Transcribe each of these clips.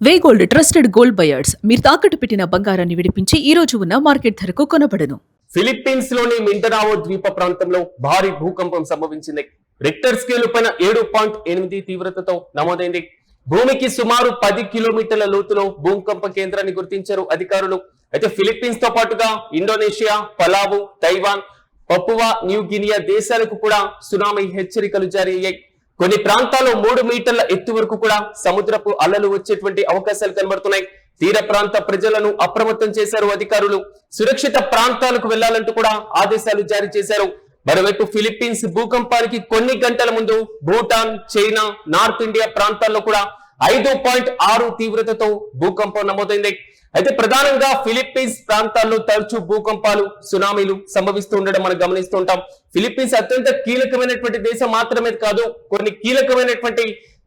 వే gold trusted gold buyers మీరు తాకట్టు పెట్టిన బంగారాన్ని విడిపించి ఈ రోజు ఉన్న మార్కెట్ ధరకు కొనబడను. ఫిలిప్పీన్స్ లోని మిండనావో ద్వీప ప్రాంతంలో భారీ భూకంపం సంభవించింది. రిక్టర్ స్కేలు పైన 7.8 తీవ్రతతో నమోదైంది. భూమికి సుమారు 10 కిలోమీటర్ల లోతులో భూకంప కేంద్రాన్ని గుర్తించారు అధికారులు. అయితే ఫిలిప్పీన్స్ తో పాటుగా Indonesia, pulao, Taiwan, Papua new Guinea దేశాలకు కూడా సునామీ హెచ్చరికలు జారీ అయ్యాయి. కొన్ని ప్రాంతాల్లో 3 మీటర్ల ఎత్తు వరకు కూడా సముద్రపు అలలు వచ్చేటువంటి అవకాశాలు కనబడుతున్నాయి. తీర ప్రాంత ప్రజలను అప్రమత్తం చేశారు అధికారులు. సురక్షిత ప్రాంతాలకు వెళ్లాలంటూ కూడా ఆదేశాలు జారీ చేశారు. మరోవైపు ఫిలిప్పీన్స్ భూకంపానికి కొన్ని గంటల ముందు భూటాన్, చైనా, నార్త్ ఇండియా ప్రాంతాల్లో కూడా 5.6 తీవ్రతతో భూకంపం నమోదైంది. అయితే ప్రధానంగా ఫిలిప్పీన్స్ ప్రాంతాల్లో తరచూ భూకంపాలు, సునామీలు సంభవిస్తూ ఉండడం మనం గమనిస్తూ ఉంటాం. ఫిలిప్పీన్స్ అత్యంత కీలకమైనటువంటి దేశం మాత్రమే కాదు, కొన్ని కీలకమైనటువంటి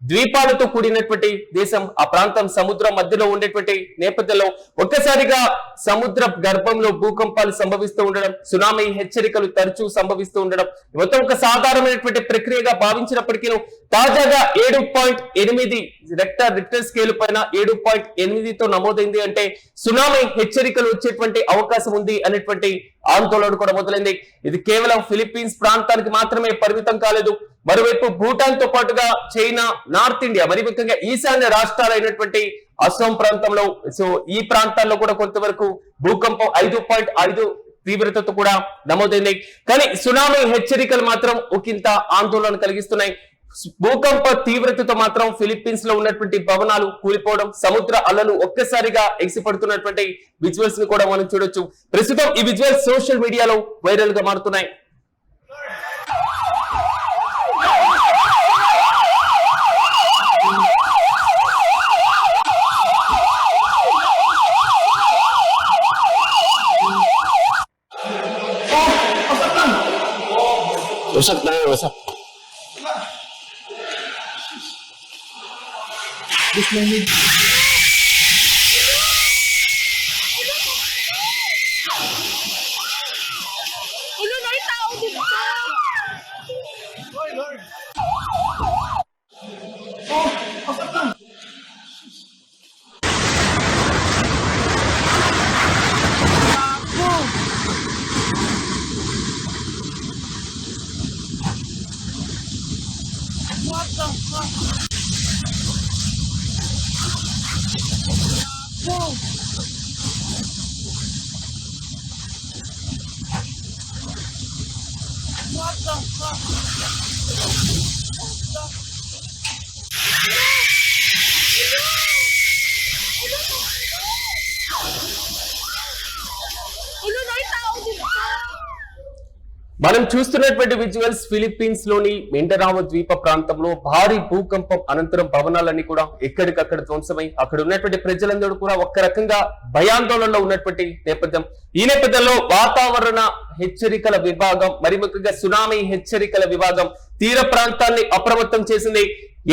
ద్వీపాలతో కూడినటువంటి దేశం. ఆ ప్రాంతం సముద్రం మధ్యలో ఉండేటువంటి నేపథ్యంలో ఒక్కసారిగా సముద్ర గర్భంలో భూకంపాలు సంభవిస్తూ ఉండడం, సునామీ హెచ్చరికలు తరచూ సంభవిస్తూ ఉండడం మొత్తం ఒక సాధారణమైనటువంటి ప్రక్రియగా భావించినప్పటికీ తాజాగా 7.8 రిక్టర్ స్కేల్ పైన 7.8తో నమోదైంది అంటే సునామీ హెచ్చరికలు వచ్చేటువంటి అవకాశం ఉంది అనేటువంటి ఆందోళన కూడా మొదలైంది. ఇది కేవలం ఫిలిప్పీన్స్ ప్రాంతానికి మాత్రమే పరిమితం కాలేదు. మరోవైపు భూటాన్ తో పాటుగా చైనా, నార్త్ ఇండియా, మరి ముఖ్యంగా ఈశాన్య రాష్ట్రాలైనటువంటి అస్సాం ప్రాంతంలో, సో ఈ ప్రాంతాల్లో కూడా కొంతవరకు భూకంపం 5.5 తీవ్రతతో కూడా నమోదైంది. కానీ సునామీ హెచ్చరికలు మాత్రం ఒకంత ఆందోళన కలిగిస్తున్నాయి. భూకంప తీవ్రతతో మాత్రం ఫిలిప్పీన్స్ లో ఉన్నటువంటి భవనాలు కూలిపోవడం, సముద్ర అలలు ఒక్కసారిగా ఎగిసిపడుతున్నటువంటి విజువల్స్ ని కూడా మనం చూడొచ్చు. ప్రస్తుతం ఈ విజువల్స్ సోషల్ మీడియాలో వైరల్ గా మారుతున్నాయి. Wasak na, wasak. Ulo na yung tao dito! Hoy, Lord! Oh! Pasok na! What the fuck? Whoa! What the fuck? Ulo na yung tao dito! మనం చూస్తున్నటువంటి విజువల్స్ ఫిలిప్పీన్స్ లోని మిండనావో ద్వీప ప్రాంతంలో భారీ భూకంపం అనంతరం భవనాలన్నీ కూడా ఎక్కడికక్కడ ధ్వంసమై అక్కడ ఉన్నటువంటి ప్రజలందరూ కూడా ఒక్క రకంగా భయాందోళనలో ఉన్నటువంటి నేపథ్యం. ఈ నేపథ్యంలో వాతావరణ హెచ్చరికల విభాగం, మరి ముఖ్యంగా సునామీ హెచ్చరికల విభాగం తీర ప్రాంతాన్ని అప్రమత్తం చేసింది.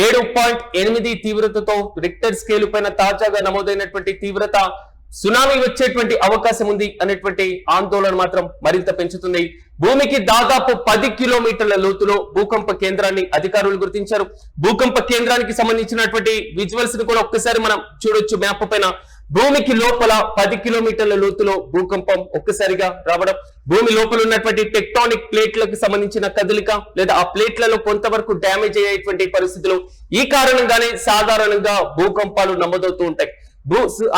7.8 తీవ్రతతో రిక్టర్ స్కేలు పైన తాజాగా నమోదైనటువంటి తీవ్రత సునామీ వచ్చేటువంటి అవకాశం ఉంది అనేటువంటి ఆందోళన మాత్రం మరింత పెంచుతుంది. భూమికి దాదాపు 10 కిలోమీటర్ల లోతులో భూకంప కేంద్రాన్ని అధికారులు గుర్తించారు. భూకంప కేంద్రానికి సంబంధించినటువంటి విజువల్స్ ని కూడా ఒక్కసారి మనం చూడొచ్చు మ్యాప్ పైన. భూమికి లోపల 10 కిలోమీటర్ల లోతులో భూకంపం ఒక్కసారిగా రావడం, భూమి లోపల ఉన్నటువంటి టెక్టానిక్ ప్లేట్లకు సంబంధించిన కదలిక లేదా ఆ ప్లేట్లలో కొంతవరకు డ్యామేజ్ అయ్యేటువంటి పరిస్థితులు, ఈ కారణంగానే సాధారణంగా భూకంపాలు నమోదవుతూ ఉంటాయి.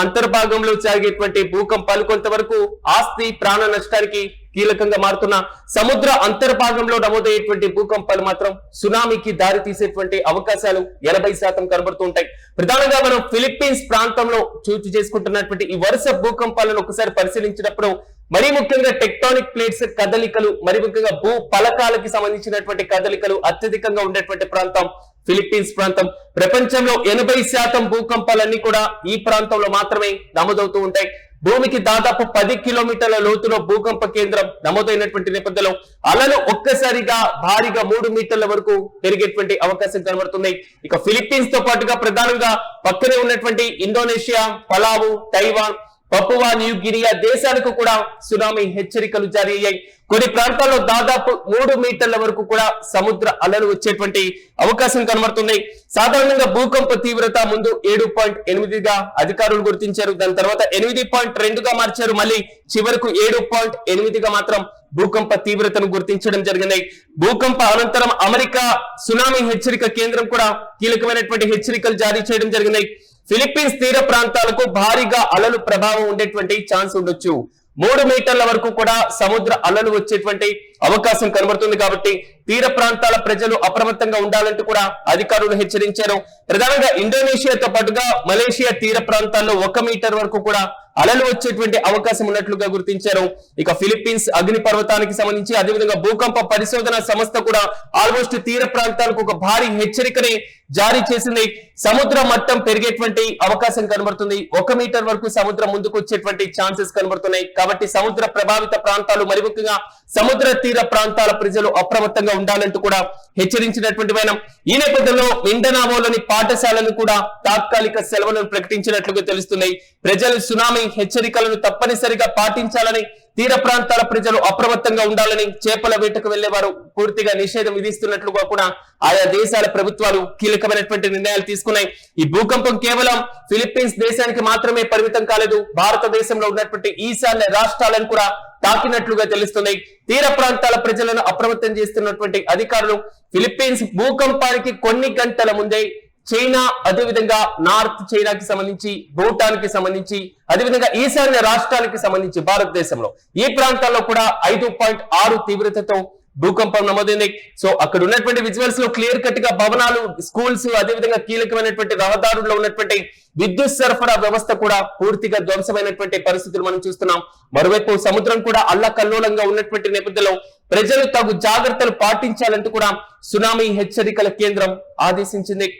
అంతర్భాగంలో సాగేటువంటి భూకంపాలు కొంతవరకు ఆస్తి, ప్రాణ నష్టానికి కీలకంగా మారుతున్న సముద్ర అంతర్భాగంలో నమోదయ్యేటువంటి భూకంపాలు మాత్రం సునామీకి దారి తీసేటువంటి అవకాశాలు 80% కనబడుతూ ఉంటాయి. ప్రధానంగా మనం ఫిలిప్పీన్స్ ప్రాంతంలో చోటు చేసుకుంటున్నటువంటి ఈ వరుస భూకంపాలను ఒకసారి పరిశీలించినప్పుడు మరీ ముఖ్యంగా టెక్టానిక్ ప్లేట్స్ కదలికలు, మరి ముఖ్యంగా భూ పలకాలకి సంబంధించినటువంటి కదలికలు అత్యధికంగా ఉండేటువంటి ప్రాంతం ఫిలిప్పీన్స్ ప్రాంతం. ప్రపంచంలో 80% భూకంపాలన్నీ కూడా ఈ ప్రాంతంలో మాత్రమే నమోదవుతూ ఉంటాయి. భూమికి దాదాపు 10 కిలోమీటర్ల లోతులో భూకంప కేంద్రం నమోదైనటువంటి నేపథ్యంలో అలలు ఒక్కసారిగా భారీగా 3 మీటర్ల వరకు పెరిగేటువంటి అవకాశం కనబడుతుంది. ఇక ఫిలిప్పీన్స్ తో పాటుగా ప్రధానంగా పక్కనే ఉన్నటువంటి Indonesia, pulao, Taiwan, Papua new Guinea దేశాలకు కూడా సునామీ హెచ్చరికలు జారీ అయ్యాయి. కొన్ని ప్రాంతాల్లో దాదాపు 3 మీటర్ల వరకు కూడా సముద్ర అలలు వచ్చేటువంటి అవకాశం కనబడుతుంది. సాధారణంగా భూకంప తీవ్రత ముందు 7.8గా అధికారులు గుర్తించారు. దాని తర్వాత 8.2గా మార్చారు. మళ్ళీ చివరకు 7.8గా మాత్రం భూకంప తీవ్రతను గుర్తించడం జరిగింది. భూకంప అనంతరం అమెరికా సునామీ హెచ్చరిక కేంద్రం కూడా కీలకమైనటువంటి హెచ్చరికలు జారీ చేయడం జరిగింది. ఫిలిప్పీన్స్ తీర ప్రాంతాలకు భారీగా అలలు ప్రభావం ఉండేటువంటి ఛాన్స్ ఉండొచ్చు. 3 మీటర్ల వరకు కూడా సముద్ర అలలు వచ్చేటువంటి అవకాశం కనబడుతుంది. కాబట్టి తీర ప్రాంతాల ప్రజలు అప్రమత్తంగా ఉండాలంటూ కూడా అధికారులు హెచ్చరించారు. ప్రధానంగా ఇండోనేషియాతో పాటుగా మలేషియా తీర ప్రాంతాల్లో 1 మీటర్ వరకు కూడా అలలు వచ్చేటువంటి అవకాశం ఉన్నట్లుగా గుర్తించారు. ఇక ఫిలిప్పీన్స్ అగ్ని పర్వతానికి సంబంధించి అదేవిధంగా భూకంప పరిశోధన సంస్థ కూడా ఆల్మోస్ట్ తీర ప్రాంతాలకు ఒక భారీ హెచ్చరికని జారీ చేసింది. సముద్ర మట్టం పెరిగేటువంటి అవకాశం కనబడుతుంది. 1 మీటర్ వరకు సముద్రం ముందుకు వచ్చేటువంటి ఛాన్సెస్ కనబడుతున్నాయి. కాబట్టి సముద్ర ప్రభావిత ప్రాంతాలు మరి ముఖ్యంగా సముద్ర తీర ప్రాంతాల ప్రజలు అప్రమత్తంగా ఉండాలంటూ కూడా హెచ్చరించినటువంటి వైనం. ఈ నేపథ్యంలో మిండనావోలోని పాఠశాలలు కూడా తాత్కాలిక సెలవులను ప్రకటించినట్లుగా తెలుస్తున్నాయి. ప్రజలు సునామీ హెచ్చరికలను తప్పనిసరిగా పాటించాలని, తీర ప్రాంతాల ప్రజలు అప్రమత్తంగా ఉండాలని, చేపల వేటకు వెళ్లేవారు పూర్తిగా నిషేధం విధిస్తున్నట్లుగా కూడా ఆయా దేశాల ప్రభుత్వాలు కీలకమైనటువంటి నిర్ణయాలు తీసుకున్నాయి. ఈ భూకంపం కేవలం ఫిలిప్పీన్స్ దేశానికి మాత్రమే పరిమితం కాలేదు. భారతదేశంలో ఉన్నటువంటి ఈశాన్య రాష్ట్రాలను కూడా తాకినట్లుగా తెలుస్తుంది. తీర ప్రాంతాల ప్రజలను అప్రమత్తం చేస్తున్నటువంటి అధికారులు ఫిలిప్పీన్స్ భూకంపానికి కొన్ని గంటల ముందే చైనా, అదేవిధంగా నార్త్ చైనాకి సంబంధించి, భూటాన్ కి సంబంధించి, అదేవిధంగా ఈశాన్య రాష్ట్రానికి సంబంధించి భారతదేశంలో ఈ ప్రాంతాల్లో కూడా 5.6 తీవ్రతతో భూకంపం నమోదైంది. సో అక్కడ ఉన్నటువంటి విజువల్స్ లో క్లియర్ కట్ గా భవనాలు, స్కూల్స్, అదేవిధంగా కీలకమైనటువంటి రహదారుల్లో ఉన్నటువంటి విద్యుత్ సరఫరా వ్యవస్థ కూడా పూర్తిగా ధ్వంసమైనటువంటి పరిస్థితులు మనం చూస్తున్నాం. మరోవైపు సముద్రం కూడా అల్లకల్లోలంగా ఉన్నటువంటి నేపథ్యంలో ప్రజలు తగు జాగ్రత్తలు పాటించాలంటూ కూడా సునామీ హెచ్చరికల కేంద్రం ఆదేశించింది.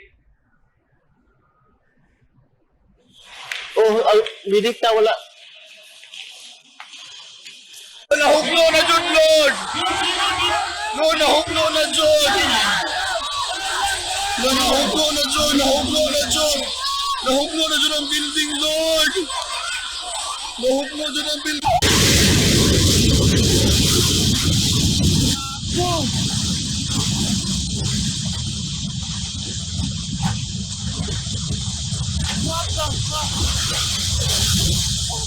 Lidikta wala. Nahugno na jud, Lord. Lord, nahugno na jud. Lord, nahugno na jud, nahugno na jud. Nahugno na jud ang building, Lord. Nahugno jud ang building. What the fuck?